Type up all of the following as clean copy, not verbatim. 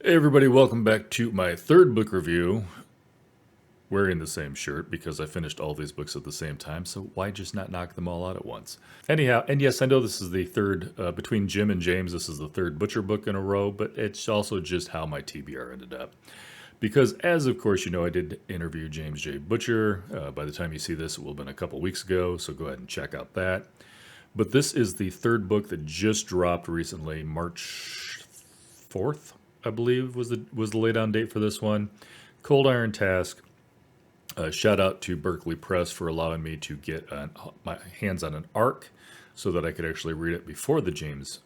Hey everybody, welcome back to my third book review. Wearing the same shirt because I finished all these books at the same time, so why just not knock them all out at once? Anyhow, and yes, I know this is the third, between Jim and James, this is the third Butcher book in a row, but it's also just how my TBR ended up. Because as of course you know, I did interview James J. Butcher. By the time you see this, it will have been a couple weeks ago, so go ahead and check out that. But this is the third book that just dropped recently, March 4th, I believe was the laydown date for this one. Cold Iron Task. Shout out to Berkeley Press for allowing me to get my hands on an arc so that I could actually read it before the James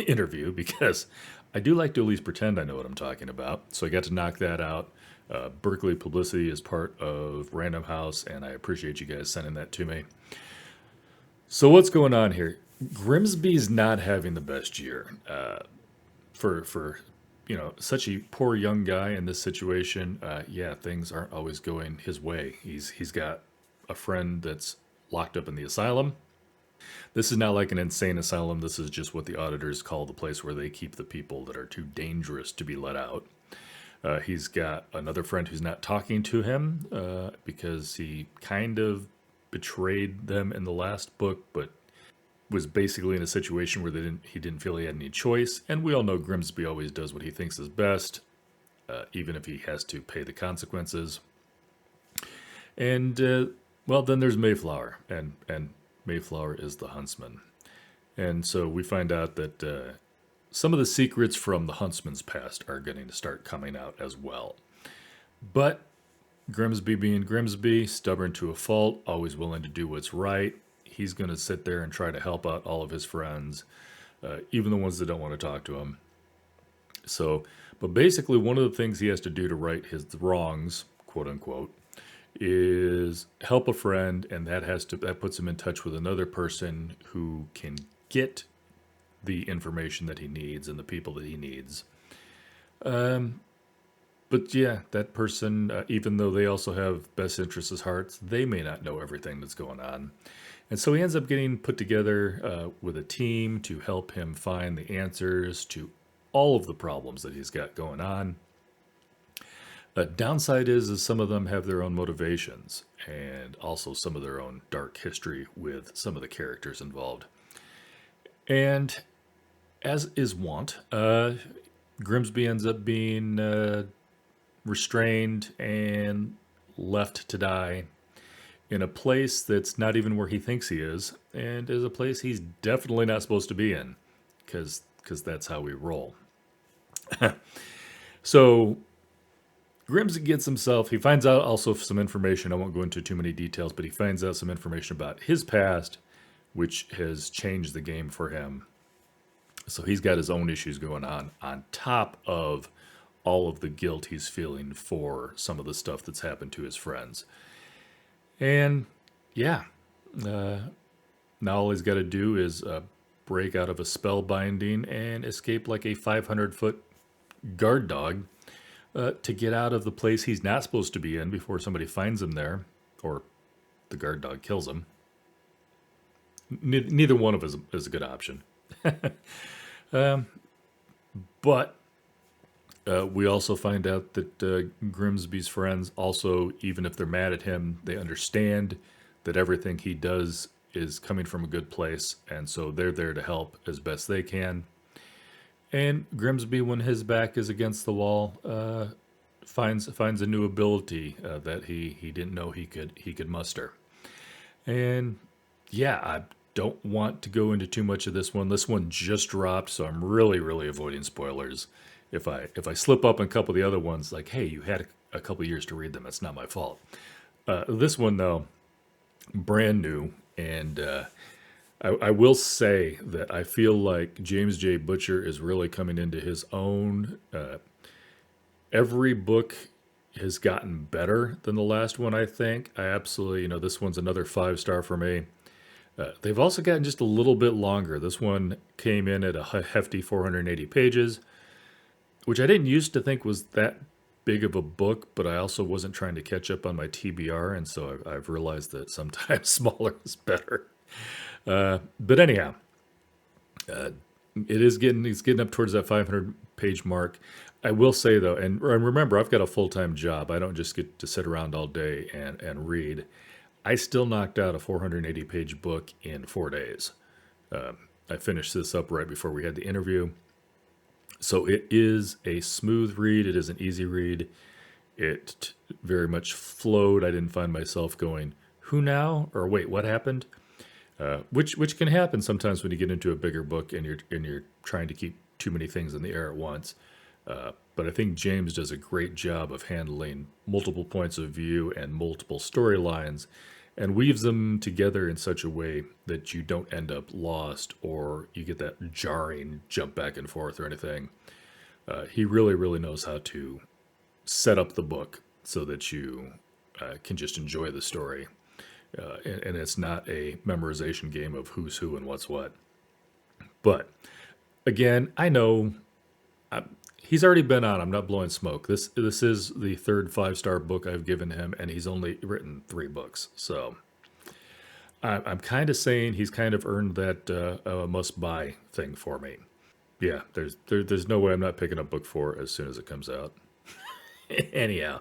interview, because I do like to at least pretend I know what I'm talking about. So I got to knock that out. Berkeley Publicity is part of Random House, and I appreciate you guys sending that to me. So what's going on here? Grimsby's not having the best year. For such a poor young guy in this situation, yeah, things aren't always going his way. He's got a friend that's locked up in the asylum. This is not like an insane asylum. This is just what the auditors call the place where they keep the people that are too dangerous to be let out. He's got another friend who's not talking to him because he kind of betrayed them in the last book, but was basically in a situation where he didn't feel he had any choice. And we all know Grimsby always does what he thinks is best, even if he has to pay the consequences. And well, then there's Mayflower, and Mayflower is the huntsman. And so we find out that some of the secrets from the huntsman's past are getting to start coming out as well. But Grimsby being Grimsby, stubborn to a fault, always willing to do what's right, he's going to sit there and try to help out all of his friends, even the ones that don't want to talk to him. So, but basically one of the things he has to do to right his wrongs, quote unquote, is help a friend, and that puts him in touch with another person who can get the information that he needs and the people that he needs. But yeah, that person, even though they also have best interests at heart, they may not know everything that's going on. And so he ends up getting put together with a team to help him find the answers to all of the problems that he's got going on. The downside is some of them have their own motivations and also some of their own dark history with some of the characters involved. And as is wont, Grimsby ends up being restrained and left to die in a place that's not even where he thinks he is, and is a place he's definitely not supposed to be in, because that's how we roll. So Grimsby gets himself, he finds out also some information, I won't go into too many details, but he finds out some information about his past, which has changed the game for him. So he's got his own issues going on top of all of the guilt he's feeling for some of the stuff that's happened to his friends. And yeah, now all he's got to do is break out of a spell binding and escape like a 500-foot guard dog to get out of the place he's not supposed to be in before somebody finds him there, or the guard dog kills him. Neither one of us is a good option. But we also find out that Grimsby's friends also, even if they're mad at him, they understand that everything he does is coming from a good place, and so they're there to help as best they can. And Grimsby, when his back is against the wall, finds a new ability that he didn't know he could muster. And yeah, I don't want to go into too much of this one. This one just dropped, so I'm really avoiding spoilers. If I slip up in a couple of the other ones, like, hey, you had a couple of years to read them, it's not my fault. This one, though, brand new, and I will say that I feel like James J. Butcher is really coming into his own. Every book has gotten better than the last one, I think. I absolutely, this one's another 5-star for me. They've also gotten just a little bit longer. This one came in at a hefty 480 pages. Which I didn't used to think was that big of a book, but I also wasn't trying to catch up on my TBR, and so I've realized that sometimes smaller is better. But anyhow, it's getting up towards that 500 page mark. I will say though, and remember, I've got a full-time job. I don't just get to sit around all day and read. I still knocked out a 480-page book in 4 days. I finished this up right before we had the interview. So it is a smooth read. It is an easy read. It very much flowed. I didn't find myself going, "Who now?" or "Wait, what happened?" Which can happen sometimes when you get into a bigger book and you're trying to keep too many things in the air at once. But I think James does a great job of handling multiple points of view and multiple storylines, and weaves them together in such a way that you don't end up lost or you get that jarring jump back and forth or anything. He really, really knows how to set up the book so that you can just enjoy the story. And it's not a memorization game of who's who and what's what. But again, I know he's already been on. I'm not blowing smoke. This is the third 5-star book I've given him, and he's only written 3 books. So I'm kind of saying he's kind of earned that must-buy thing for me. Yeah, there's no way I'm not picking up book 4 as soon as it comes out. Anyhow,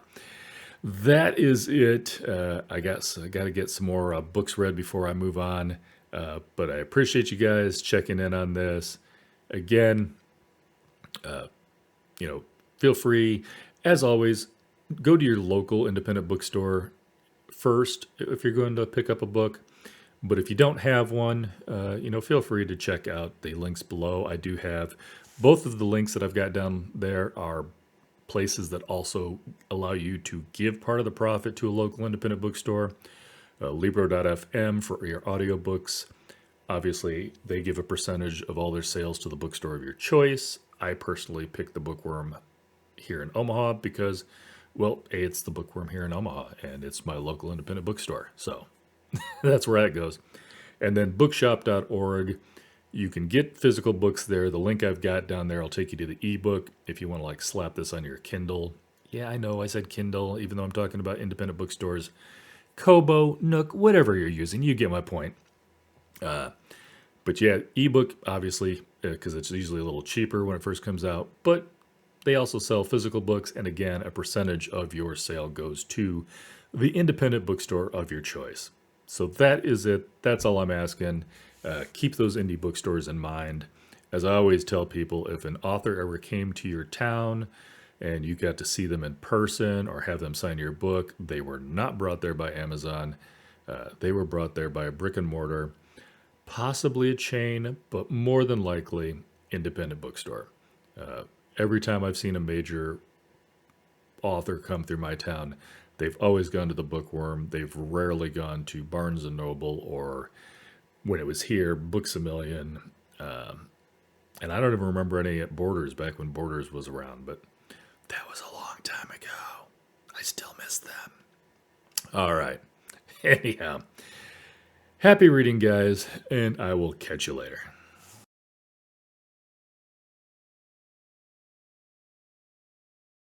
that is it. I guess I got to get some more books read before I move on. But I appreciate you guys checking in on this. Again, feel free, as always, go to your local independent bookstore first if you're going to pick up a book. But if you don't have one, feel free to check out the links below. I do have both of the links that I've got down there are places that also allow you to give part of the profit to a local independent bookstore. Libro.fm for your audiobooks. Obviously, they give a percentage of all their sales to the bookstore of your choice. I personally picked the Bookworm here in Omaha because, well, A, it's the Bookworm here in Omaha, and it's my local independent bookstore. So that's where that goes. And then bookshop.org. You can get physical books there. The link I've got down there will take you to the ebook if you want to slap this on your Kindle. Yeah, I know I said Kindle, even though I'm talking about independent bookstores. Kobo, Nook, whatever you're using, you get my point. But yeah, ebook, obviously, because it's usually a little cheaper when it first comes out. But they also sell physical books, and again, a percentage of your sale goes to the independent bookstore of your choice. So that is it. That's all I'm asking. Keep those indie bookstores in mind. As I always tell people, if an author ever came to your town and you got to see them in person or have them sign your book, they were not brought there by Amazon. They were brought there by a brick and mortar, possibly a chain, but more than likely independent bookstore. Every time I've seen a major author come through my town, they've always gone to the Bookworm. They've rarely gone to Barnes and Noble or, when it was here, Books A Million. And I don't even remember any at Borders back when Borders was around, but that was a long time ago. I still miss them. All right. Anyhow, happy reading, guys, and I will catch you later.